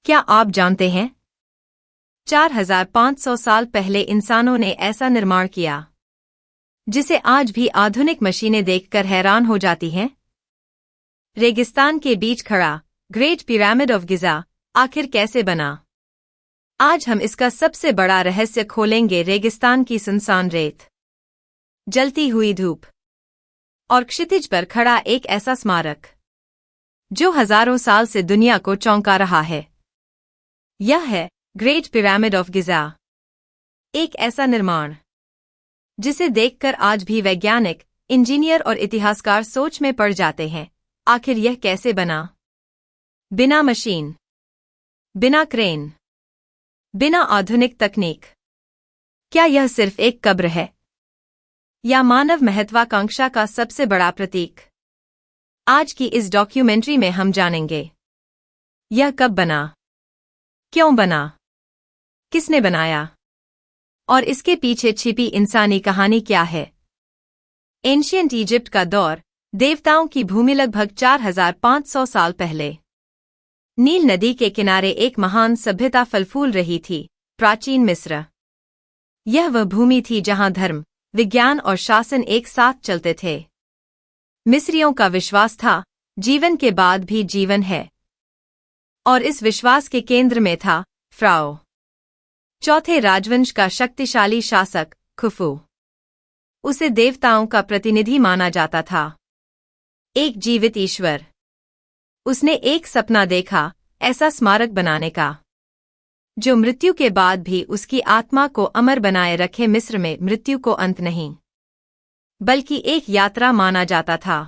क्या आप जानते हैं 4500 साल पहले इंसानों ने ऐसा निर्माण किया जिसे आज भी आधुनिक मशीनें देखकर हैरान हो जाती हैं? रेगिस्तान के बीच खड़ा ग्रेट पिरामिड ऑफ गिज़ा आखिर कैसे बना? आज हम इसका सबसे बड़ा रहस्य खोलेंगे। रेगिस्तान की सुनसान रेत, जलती हुई धूप और क्षितिज पर खड़ा एक ऐसा स्मारक जो हजारों साल से दुनिया को चौंका रहा है। यह है ग्रेट पिरामिड ऑफ गिज़ा, एक ऐसा निर्माण जिसे देखकर आज भी वैज्ञानिक, इंजीनियर और इतिहासकार सोच में पड़ जाते हैं। आखिर यह कैसे बना? बिना मशीन, बिना क्रेन, बिना आधुनिक तकनीक। क्या यह सिर्फ एक कब्र है या मानव महत्वाकांक्षा का सबसे बड़ा प्रतीक? आज की इस डॉक्यूमेंट्री में हम जानेंगे यह कब बना, क्यों बना, किसने बनाया और इसके पीछे छिपी इंसानी कहानी क्या है। एंशिएंट इजिप्ट का दौर, देवताओं की भूमि। लगभग 4500 साल पहले नील नदी के किनारे एक महान सभ्यता फलफूल रही थी, प्राचीन मिस्र। यह वह भूमि थी जहां धर्म, विज्ञान और शासन एक साथ चलते थे। मिस्रियों का विश्वास था जीवन के बाद भी जीवन है, और इस विश्वास के केंद्र में था फ़राओ, चौथे राजवंश का शक्तिशाली शासक खुफू। उसे देवताओं का प्रतिनिधि माना जाता था, एक जीवित ईश्वर। उसने एक सपना देखा, ऐसा स्मारक बनाने का जो मृत्यु के बाद भी उसकी आत्मा को अमर बनाए रखे। मिस्र में मृत्यु को अंत नहीं, बल्कि एक यात्रा माना जाता था।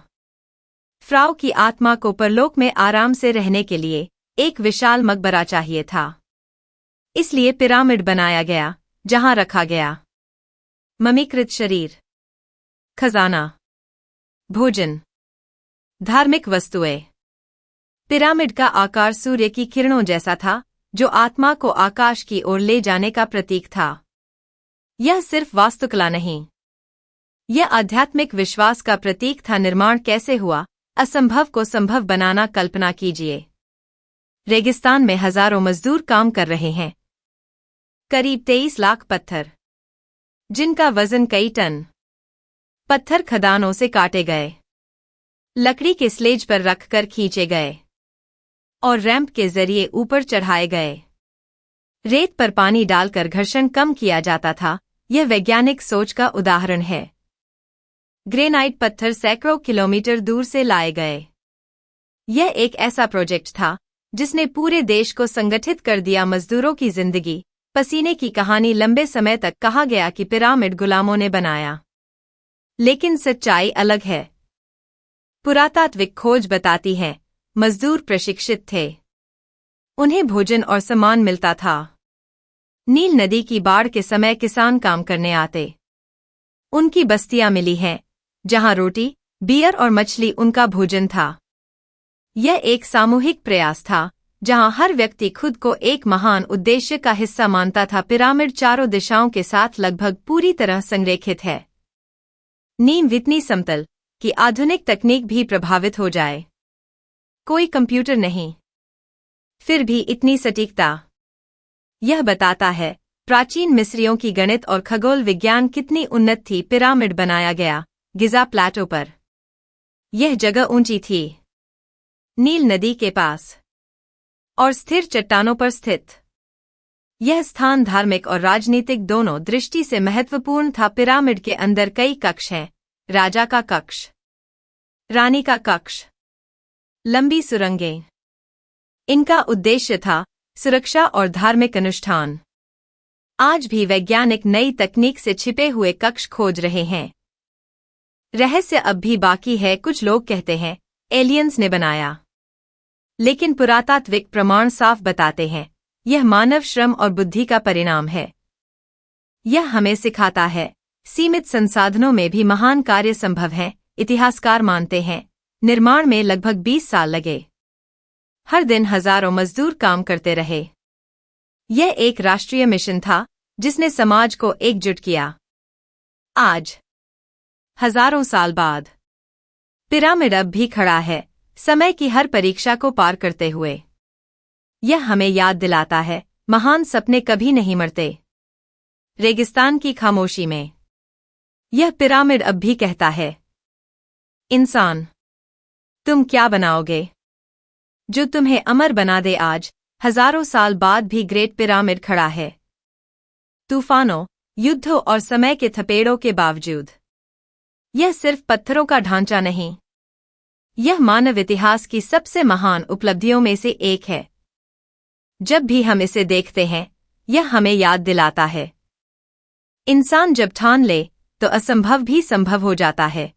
फ़राओ की आत्मा को परलोक में आराम से रहने के लिए एक विशाल मकबरा चाहिए था। इसलिए पिरामिड बनाया गया, जहां रखा गया ममीकृत शरीर, खजाना, भोजन, धार्मिक वस्तुएं। पिरामिड का आकार सूर्य की किरणों जैसा था, जो आत्मा को आकाश की ओर ले जाने का प्रतीक था। यह सिर्फ वास्तुकला नहीं, यह आध्यात्मिक विश्वास का प्रतीक था। निर्माण कैसे हुआ? असंभव को संभव बनाना। कल्पना कीजिए, रेगिस्तान में हजारों मजदूर काम कर रहे हैं। करीब 23 लाख पत्थर, जिनका वजन कई टन। पत्थर खदानों से काटे गए, लकड़ी के स्लेज पर रखकर खींचे गए और रैंप के जरिए ऊपर चढ़ाए गए। रेत पर पानी डालकर घर्षण कम किया जाता था। यह वैज्ञानिक सोच का उदाहरण है। ग्रेनाइट पत्थर सैकड़ों किलोमीटर दूर से लाए गए। यह एक ऐसा प्रोजेक्ट था जिसने पूरे देश को संगठित कर दिया। मजदूरों की जिंदगी, पसीने की कहानी। लंबे समय तक कहा गया कि पिरामिड गुलामों ने बनाया, लेकिन सच्चाई अलग है। पुरातात्विक खोज बताती है मजदूर प्रशिक्षित थे, उन्हें भोजन और सामान मिलता था। नील नदी की बाढ़ के समय किसान काम करने आते। उनकी बस्तियां मिली हैं, जहां रोटी, बियर और मछली उनका भोजन था। यह एक सामूहिक प्रयास था, जहां हर व्यक्ति खुद को एक महान उद्देश्य का हिस्सा मानता था। पिरामिड चारों दिशाओं के साथ लगभग पूरी तरह संरेखित है। नींव इतनी समतल कि आधुनिक तकनीक भी प्रभावित हो जाए। कोई कंप्यूटर नहीं, फिर भी इतनी सटीकता। यह बताता है प्राचीन मिस्रियों की गणित और खगोल विज्ञान कितनी उन्नत थी। पिरामिड बनाया गया गिज़ा प्लेटो पर। यह जगह ऊंची थी, नील नदी के पास और स्थिर चट्टानों पर स्थित। यह स्थान धार्मिक और राजनीतिक दोनों दृष्टि से महत्वपूर्ण था। पिरामिड के अंदर कई कक्ष हैं। राजा का कक्ष, रानी का कक्ष, लंबी सुरंगें। इनका उद्देश्य था सुरक्षा और धार्मिक अनुष्ठान। आज भी वैज्ञानिक नई तकनीक से छिपे हुए कक्ष खोज रहे हैं। रहस्य अब भी बाकी है। कुछ लोग कहते हैं एलियंस ने बनाया, लेकिन पुरातात्विक प्रमाण साफ बताते हैं यह मानव श्रम और बुद्धि का परिणाम है। यह हमें सिखाता है सीमित संसाधनों में भी महान कार्य संभव हैं। इतिहासकार मानते हैं निर्माण में लगभग 20 साल लगे। हर दिन हजारों मजदूर काम करते रहे। यह एक राष्ट्रीय मिशन था जिसने समाज को एकजुट किया। आज, हजारों साल बाद, पिरामिड अब भी खड़ा है, समय की हर परीक्षा को पार करते हुए। यह हमें याद दिलाता है, महान सपने कभी नहीं मरते। रेगिस्तान की खामोशी में यह पिरामिड अब भी कहता है, इंसान, तुम क्या बनाओगे जो तुम्हें अमर बना दे? आज हजारों साल बाद भी ग्रेट पिरामिड खड़ा है, तूफानों, युद्धों और समय के थपेड़ों के बावजूद। यह सिर्फ पत्थरों का ढांचा नहीं, यह मानव इतिहास की सबसे महान उपलब्धियों में से एक है। जब भी हम इसे देखते हैं, यह हमें याद दिलाता है, इंसान जब ठान ले तो असंभव भी संभव हो जाता है।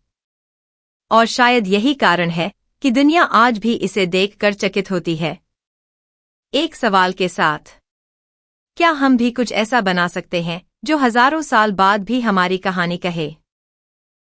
और शायद यही कारण है कि दुनिया आज भी इसे देखकर चकित होती है। एक सवाल के साथ, क्या हम भी कुछ ऐसा बना सकते हैं जो हजारों साल बाद भी हमारी कहानी कहे?